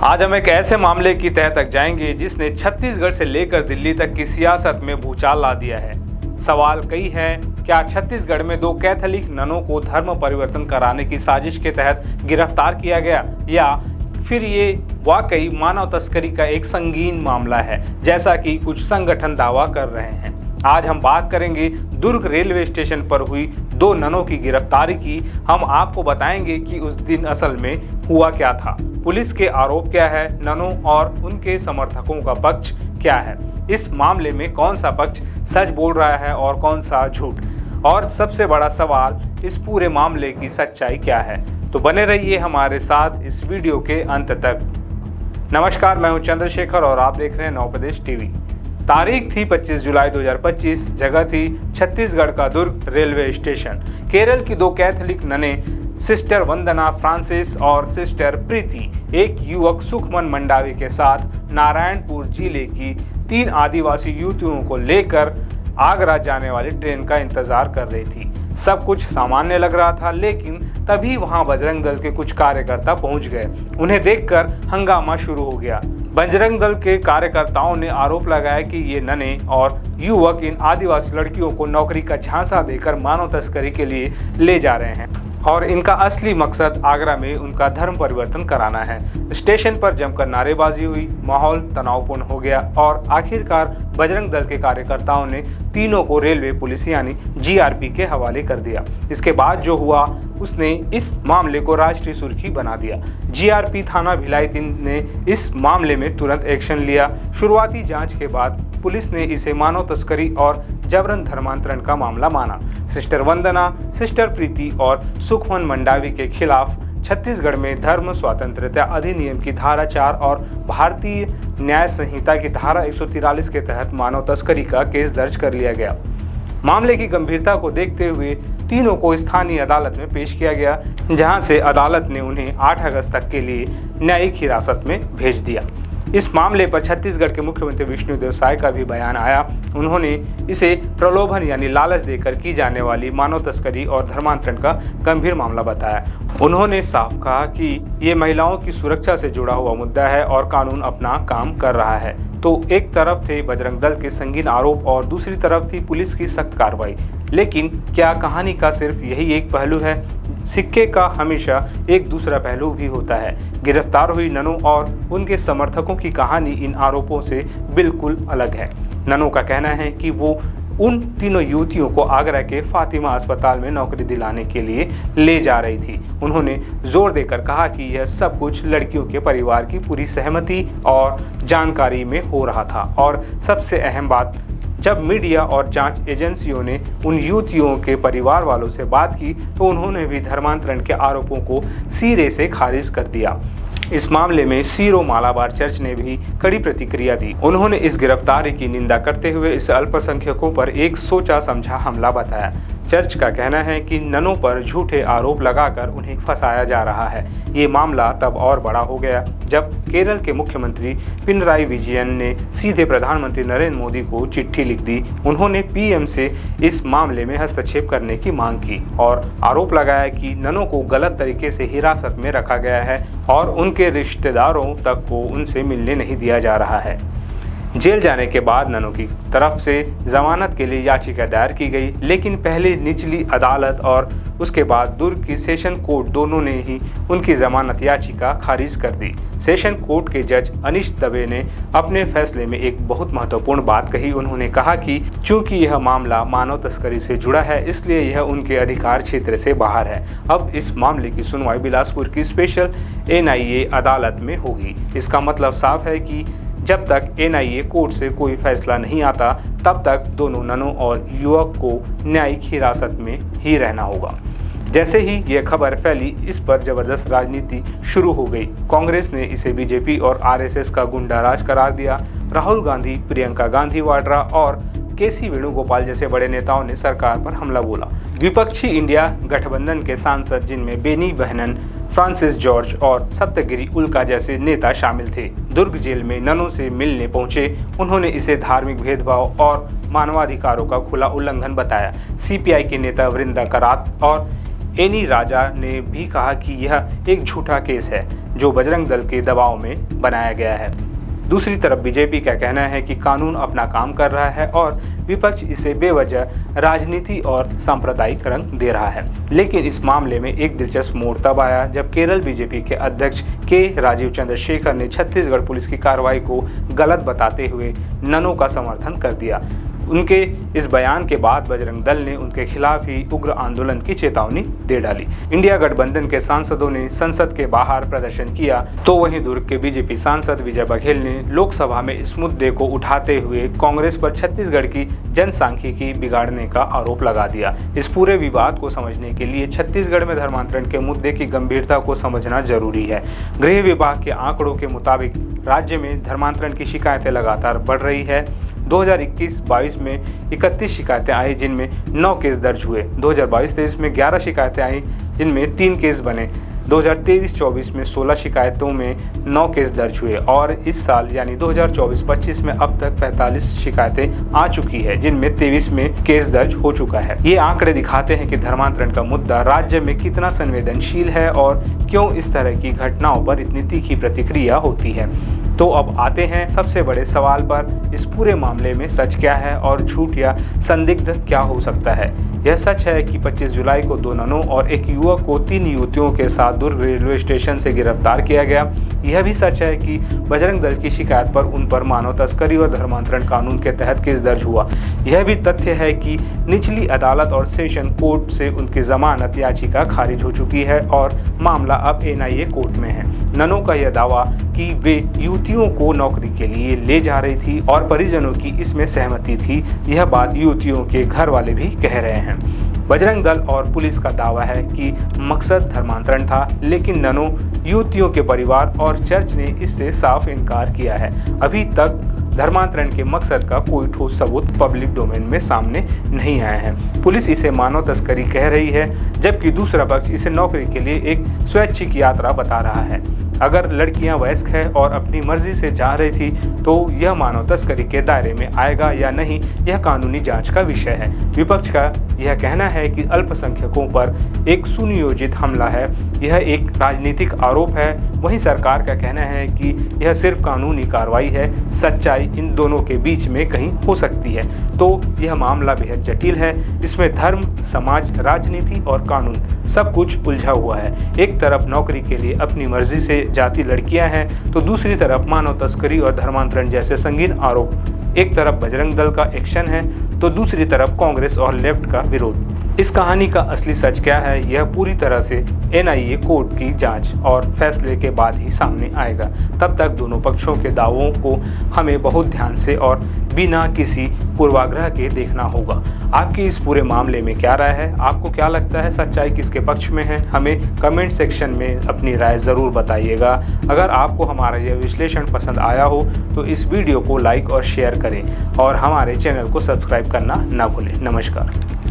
आज हम एक ऐसे मामले की तह तक जाएंगे जिसने छत्तीसगढ़ से लेकर दिल्ली तक की सियासत में भूचाल ला दिया है। सवाल कई हैं, क्या छत्तीसगढ़ में दो कैथोलिक ननों को धर्म परिवर्तन कराने की साजिश के तहत गिरफ्तार किया गया, या फिर ये वाकई मानव तस्करी का एक संगीन मामला है जैसा कि कुछ संगठन दावा कर रहे हैं। आज हम बात करेंगे दुर्ग रेलवे स्टेशन पर हुई दो ननों की गिरफ्तारी की। हम आपको बताएंगे कि उस दिन असल में हुआ क्या था, पुलिस के आरोप क्या है, ननों और उनके समर्थकों का पक्ष क्या है, इस मामले में कौन सा पक्ष सच बोल रहा है और कौन सा झूठ, और सबसे बड़ा सवाल, इस पूरे मामले की सच्चाई क्या है। तो बने रहिए हमारे साथ इस वीडियो के अंत तक। नमस्कार, मैं हूं चंद्रशेखर और आप देख रहे हैं नवप्रदेश टीवी। तारीख थी 25 जुलाई 2025, जगह थी छत्तीसगढ़ का दुर्ग रेलवे स्टेशन। केरल की दो कैथोलिक नने, सिस्टर वंदना फ्रांसिस और सिस्टर प्रीति, एक युवक सुखमन मंडावी के साथ नारायणपुर जिले की 3 आदिवासी युवतियों को लेकर आगरा जाने वाली ट्रेन का इंतजार कर रही थी। सब कुछ सामान्य लग रहा था, लेकिन तभी वहां बजरंग दल के कुछ कार्यकर्ता पहुंच गए। उन्हें देखकर हंगामा शुरू हो गया। बजरंग दल के कार्यकर्ताओं ने आरोप लगाया कि ये नने और युवक इन आदिवासी लड़कियों को नौकरी का झांसा देकर मानव तस्करी के लिए ले जा रहे हैं और इनका असली मकसद आगरा में उनका धर्म परिवर्तन कराना है। स्टेशन पर जमकर नारेबाजी हुई, माहौल तनावपूर्ण हो गया और आखिरकार बजरंग दल के कार्यकर्ताओं ने तीनों को रेलवे पुलिस यानी जीआरपी के हवाले कर दिया। इसके बाद जो हुआ उसने इस मामले को राष्ट्रीय सुर्खी बना दिया। जीआरपी थाना भिलाई 3 ने इस मामले में तुरंत एक्शन लिया। शुरुआती जांच के बाद पुलिस ने इसे मानव तस्करी और जबरन धर्मांतरण का मामला माना। सिस्टर वंदना, सिस्टर प्रीति और सुखमन मंडावी के खिलाफ छत्तीसगढ़ में धर्म स्वतंत्रता अधिनियम की धारा 4 और भारतीय न्याय संहिता की धारा 143 के तहत मानव तस्करी का केस दर्ज कर लिया गया। मामले की गंभीरता को देखते हुए तीनों को स्थानीय अदालत में पेश किया गया, जहां से अदालत ने उन्हें 8 अगस्त तक के लिए न्यायिक हिरासत में भेज दिया। इस मामले पर छत्तीसगढ़ के मुख्यमंत्री विष्णुदेव साय का भी बयान आया। उन्होंने इसे प्रलोभन यानी लालच देकर की जाने वाली मानव तस्करी और धर्मांतरण का गंभीर मामला बताया। उन्होंने साफ कहा कि ये महिलाओं की सुरक्षा से जुड़ा हुआ मुद्दा है और कानून अपना काम कर रहा है। तो एक तरफ थे बजरंग दल के संगीन आरोप और दूसरी तरफ थी पुलिस की सख्त कार्रवाई। लेकिन क्या कहानी का सिर्फ यही एक पहलू है? सिक्के का हमेशा एक दूसरा पहलू भी होता है। गिरफ्तार हुई ननों और उनके समर्थकों की कहानी इन आरोपों से बिल्कुल अलग है। ननों का कहना है कि वो उन तीनों युवतियों को आगरा के फातिमा अस्पताल में नौकरी दिलाने के लिए ले जा रही थी। उन्होंने जोर देकर कहा कि यह सब कुछ लड़कियों के परिवार की पूरी सहमति और जानकारी में हो रहा था। और सबसे अहम बात, जब मीडिया और जांच एजेंसियों ने उन युवतियों के परिवार वालों से बात की तो उन्होंने भी धर्मांतरण के आरोपों को सिरे से खारिज कर दिया। इस मामले में सीरो मालाबार चर्च ने भी कड़ी प्रतिक्रिया दी। उन्होंने इस गिरफ्तारी की निंदा करते हुए इसे अल्पसंख्यकों पर एक सोचा समझा हमला बताया। चर्च का कहना है कि ननों पर झूठे आरोप लगाकर उन्हें फंसाया जा रहा है। ये मामला तब और बड़ा हो गया जब केरल के मुख्यमंत्री पिनराई विजयन ने सीधे प्रधानमंत्री नरेंद्र मोदी को चिट्ठी लिख दी। उन्होंने पीएम से इस मामले में हस्तक्षेप करने की मांग की और आरोप लगाया कि ननों को गलत तरीके से हिरासत में रखा गया है और उनके रिश्तेदारों तक को उनसे मिलने नहीं दिया जा रहा है। जेल जाने के बाद ननों की तरफ से जमानत के लिए याचिका दायर की गई, लेकिन पहले निचली अदालत और उसके बाद दुर्ग की सेशन कोर्ट दोनों ने ही उनकी जमानत याचिका खारिज कर दी। सेशन कोर्ट के जज अनीश दवे ने अपने फैसले में एक बहुत महत्वपूर्ण बात कही। उन्होंने कहा कि चूंकि यह मामला मानव तस्करी से जुड़ा है, इसलिए यह उनके अधिकार क्षेत्र से बाहर है। अब इस मामले की सुनवाई बिलासपुर की स्पेशल एनआईए अदालत में होगी। इसका मतलब साफ है कि जब तक एनआईए कोर्ट से कोई फैसला नहीं आता, तब तक दोनों ननों और युवक को न्यायिक हिरासत में ही रहना होगा। जैसे ही यह खबर फैली, इस पर जबरदस्त राजनीति शुरू हो गई। कांग्रेस ने इसे बीजेपी और आरएसएस का गुंडाराज करार दिया। राहुल गांधी, प्रियंका गांधी वाड्रा और केसी वेणुगोपाल जैसे बड़े नेताओं ने सरकार पर हमला बोला। विपक्षी इंडिया गठबंधन के सांसद, जिनमें बेनी बहनन, फ्रांसिस जॉर्ज और सप्तगिरी उल्का जैसे नेता शामिल थे, दुर्ग जेल में ननों से मिलने पहुंचे। उन्होंने इसे धार्मिक भेदभाव और मानवाधिकारों का खुला उल्लंघन बताया। सीपीआई के नेता वृंदा करात और एनी राजा ने भी कहा कि यह एक झूठा केस है जो बजरंग दल के दबाव में बनाया गया है। दूसरी तरफ बीजेपी का कहना है कि कानून अपना काम कर रहा है और विपक्ष इसे बेवजह राजनीति और सांप्रदायिक रंग दे रहा है। लेकिन इस मामले में एक दिलचस्प मोड़ तब आया जब केरल बीजेपी के अध्यक्ष के राजीव चंद्रशेखर ने छत्तीसगढ़ पुलिस की कार्रवाई को गलत बताते हुए ननों का समर्थन कर दिया। उनके इस बयान के बाद बजरंग दल ने उनके खिलाफ ही उग्र आंदोलन की चेतावनी दे डाली। इंडिया गठबंधन के सांसदों ने संसद के बाहर प्रदर्शन किया, तो वहीं दुर्ग के बीजेपी सांसद विजय बघेल ने लोकसभा में इस मुद्दे को उठाते हुए कांग्रेस पर छत्तीसगढ़ की जनसांख्यिकी बिगाड़ने का आरोप लगा दिया। इस पूरे विवाद को समझने के लिए छत्तीसगढ़ में धर्मांतरण के मुद्दे की गंभीरता को समझना जरूरी है। गृह विभाग के आंकड़ों के मुताबिक राज्य में धर्मांतरण की शिकायतें लगातार बढ़ रही है। 2021-22 में 31 शिकायतें आई जिनमें 9 केस दर्ज हुए। 2022-23 में 11 शिकायतें आई जिनमें 3 केस बने। 2023-24 में 16 शिकायतों में 9 केस दर्ज हुए और इस साल यानी 2024-25 में अब तक 45 शिकायतें आ चुकी है जिनमें 23 में केस दर्ज हो चुका है। ये आंकड़े दिखाते हैं कि धर्मांतरण का मुद्दा राज्य में कितना संवेदनशील है और क्यों इस तरह की घटनाओं पर इतनी तीखी प्रतिक्रिया होती है। तो अब आते हैं सबसे बड़े सवाल पर, इस पूरे मामले में सच क्या है और झूठ या संदिग्ध क्या हो सकता है। यह सच है कि 25 जुलाई को 2 ननों और एक युवक को 3 युवतियों के साथ दुर्ग रेलवे स्टेशन से गिरफ्तार किया गया। यह भी सच है कि बजरंग दल की शिकायत पर उन पर मानव तस्करी और धर्मांतरण कानून के तहत केस दर्ज हुआ। यह भी तथ्य है कि निचली अदालत और सेशन कोर्ट से उनकी जमानत याचिका खारिज हो चुकी है और मामला अब एनआईए कोर्ट में है। ननों का यह दावा कि वे युवतियों को नौकरी के लिए ले जा रही थी और परिजनों की इसमें सहमति थी, यह बात युवतियों के घर वाले भी कह रहे हैं। बजरंग दल और पुलिस का दावा है कि मकसद धर्मांतरण था, लेकिन ननों, युवतियों के परिवार और चर्च ने इससे साफ इनकार किया है। अभी तक धर्मांतरण के मकसद का कोई ठोस सबूत पब्लिक डोमेन में सामने नहीं आया है। पुलिस इसे मानव तस्करी कह रही है, जबकि दूसरा पक्ष इसे नौकरी के लिए एक स्वैच्छिक यात्रा बता रहा है। अगर लड़कियां वयस्क है और अपनी मर्जी से जा रही थी तो यह मानव तस्करी के दायरे में आएगा या नहीं, यह कानूनी जांच का विषय है। विपक्ष का यह कहना है कि अल्पसंख्यकों पर एक सुनियोजित हमला है, यह एक राजनीतिक आरोप है। वहीं सरकार का कहना है कि यह सिर्फ कानूनी कार्रवाई है, सच्चाई इन दोनों के बीच में कहीं हो सकती है। तो यह मामला बेहद जटिल है, इसमें धर्म, समाज, राजनीति और कानून सब कुछ उलझा हुआ है। एक तरफ नौकरी के लिए अपनी मर्जी से जाती लड़कियां हैं तो दूसरी तरफ मानव तस्करी और धर्मांतरण जैसे संगीन आरोप। एक तरफ बजरंग दल का एक्शन है तो दूसरी तरफ कांग्रेस और लेफ्ट का विरोध। इस कहानी का असली सच क्या है, यह पूरी तरह से एनआईए कोर्ट की जांच और फैसले के बाद ही सामने आएगा। तब तक दोनों पक्षों के दावों को हमें बहुत ध्यान से और बिना किसी पूर्वाग्रह के देखना होगा। आपकी इस पूरे मामले में क्या राय है? आपको क्या लगता है सच्चाई किसके पक्ष में है? हमें कमेंट सेक्शन में अपनी राय ज़रूर बताइएगा। अगर आपको हमारा यह विश्लेषण पसंद आया हो तो इस वीडियो को लाइक और शेयर करें और हमारे चैनल को सब्सक्राइब करना ना भूलें। नमस्कार।